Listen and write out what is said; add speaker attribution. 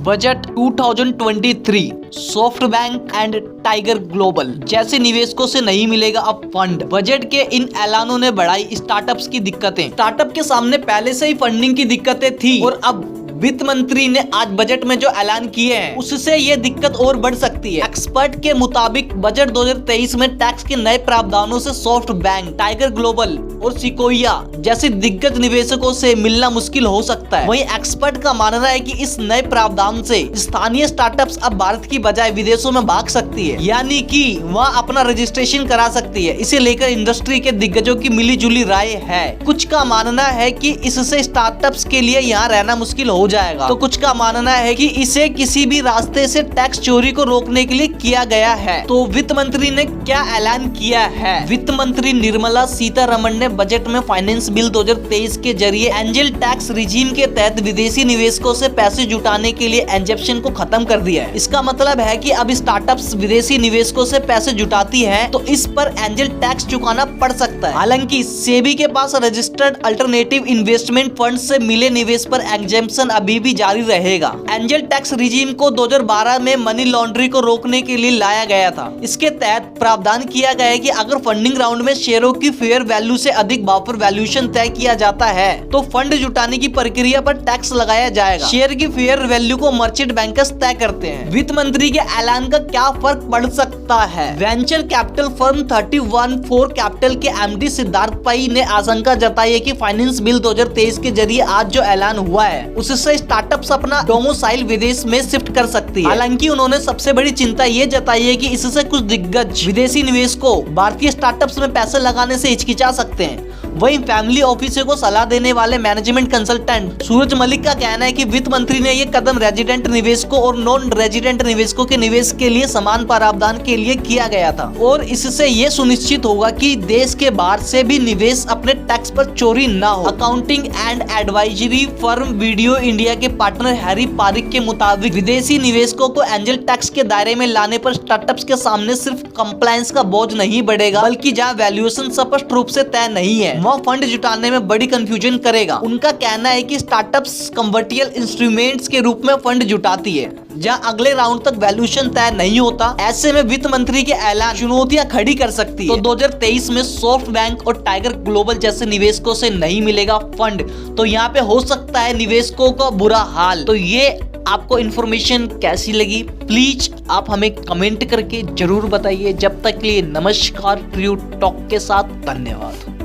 Speaker 1: Budget 2023 soft bank and tiger global जैसे निवेशकों से नहीं मिलेगा अब फंड। बजट के इन ऐलानों ने बढ़ाई स्टार्टअप्स की दिक्कतें। स्टार्टअप के सामने पहले से ही फंडिंग की दिक्कतें थी और अब वित्त मंत्री ने आज बजट में जो ऐलान किए हैं उससे ये दिक्कत और बढ़ सकती है। एक्सपर्ट के मुताबिक बजट 2023 में टैक्स के नए प्रावधानों से सॉफ्ट बैंक, टाइगर ग्लोबल और सिकोया जैसे दिग्गज निवेशकों से मिलना मुश्किल हो सकता है। वहीं एक्सपर्ट का मानना है कि इस नए प्रावधान से स्थानीय स्टार्टअप्स अब भारत की बजाय विदेशों में भाग सकती है, यानी कि वहाँ अपना रजिस्ट्रेशन करा सकती है। इसे लेकर इंडस्ट्री के दिग्गजों की मिलीजुली राय है। कुछ का मानना है कि इससे स्टार्टअप्स के लिए यहाँ रहना मुश्किल हो जाएगा, तो कुछ का मानना है कि इसे किसी भी रास्ते से टैक्स चोरी को रोकने के लिए किया गया है। तो वित्त मंत्री ने क्या ऐलान किया है? वित्त मंत्री निर्मला सीतारमण ने बजट में फाइनेंस बिल 2023 के जरिए एंजल टैक्स रिजीम के तहत विदेशी निवेशकों से पैसे जुटाने के लिए एग्जेम्पशन को खत्म कर दिया है। इसका मतलब है कि अब स्टार्टअप्स विदेशी निवेशकों से पैसे जुटाती है तो इस पर एंजल टैक्स चुकाना पड़ सकता है। हालांकि सेबी के पास रजिस्टर्ड अल्टरनेटिव इन्वेस्टमेंट फंड से मिले निवेश पर एग्जेम्पशन अभी भी जारी रहेगा। एंजल टैक्स रिजीम को 2012 में मनी लॉन्ड्रिंग को रोकने के लिए लाया गया था। इसके तहत प्रावधान किया गया है कि अगर फंडिंग राउंड में शेयरों की फेयर वैल्यू से अधिक भाव पर वैल्यूएशन तय किया जाता है तो फंड जुटाने की प्रक्रिया पर टैक्स लगाया जाएगा। शेयर की फेयर वैल्यू को मर्चेंट बैंकर्स तय करते हैं। वित्त मंत्री के ऐलान का क्या फर्क पड़ सकता है? वेंचर कैपिटल फर्म 31 कैपिटल के एमडी सिद्धार्थ पई ने आशंका जताई है कि फाइनेंस बिल 2023 के जरिए आज जो ऐलान हुआ है उससे स्टार्टअप्स अपना डोमिसाइल विदेश में शिफ्ट कर सकती है। हालांकि उन्होंने सबसे बड़ी चिंता ये जताई है कि इससे कुछ दिग्गज विदेशी निवेशकों भारतीय स्टार्टअप्स में पैसे लगाने से हिचकिचा सकते हैं। वहीं फैमिली ऑफिसों को सलाह देने वाले मैनेजमेंट कंसल्टेंट सूरज मलिक का कहना है कि वित्त मंत्री ने ये कदम रेजिडेंट निवेशकों और नॉन रेजिडेंट निवेशकों के निवेश के लिए समान प्रावधान के लिए किया गया था और इससे ये सुनिश्चित होगा कि देश के बाहर से भी निवेश अपने टैक्स पर चोरी न हो। Accounting and advisory firm video India के पार्टनर हैरी पारिक के मुताबिक विदेशी निवेशकों को एंजल टैक्स के दायरे में लाने पर स्टार्टअप्स के सामने सिर्फ कंप्लायंस का बोझ नहीं बढ़ेगा, बल्कि जहां वैल्यूएशन स्पष्ट रूप से तय नहीं है वह फंड जुटाने में बड़ी कंफ्यूजन करेगा। उनका कहना है कि स्टार्टअप्स कन्वर्टिबल इंस्ट्रूमेंट्स के रूप में फंड जुटाती है जहां अगले राउंड तक वैल्यूएशन तय नहीं होता। ऐसे में वित्त मंत्री के ऐलान चुनौतियां खड़ी कर सकती है। तो 2023 में सॉफ्ट बैंक और टाइगर ग्लोबल जैसे निवेशकों से नहीं मिलेगा फंड, तो यहाँ पे हो सकता है निवेशकों का बुरा हाल। तो ये आपको इन्फॉर्मेशन कैसी लगी प्लीज आप हमें कमेंट करके जरूर बताइए। जब तक के लिए नमस्कार, ट्रू टॉक के साथ धन्यवाद।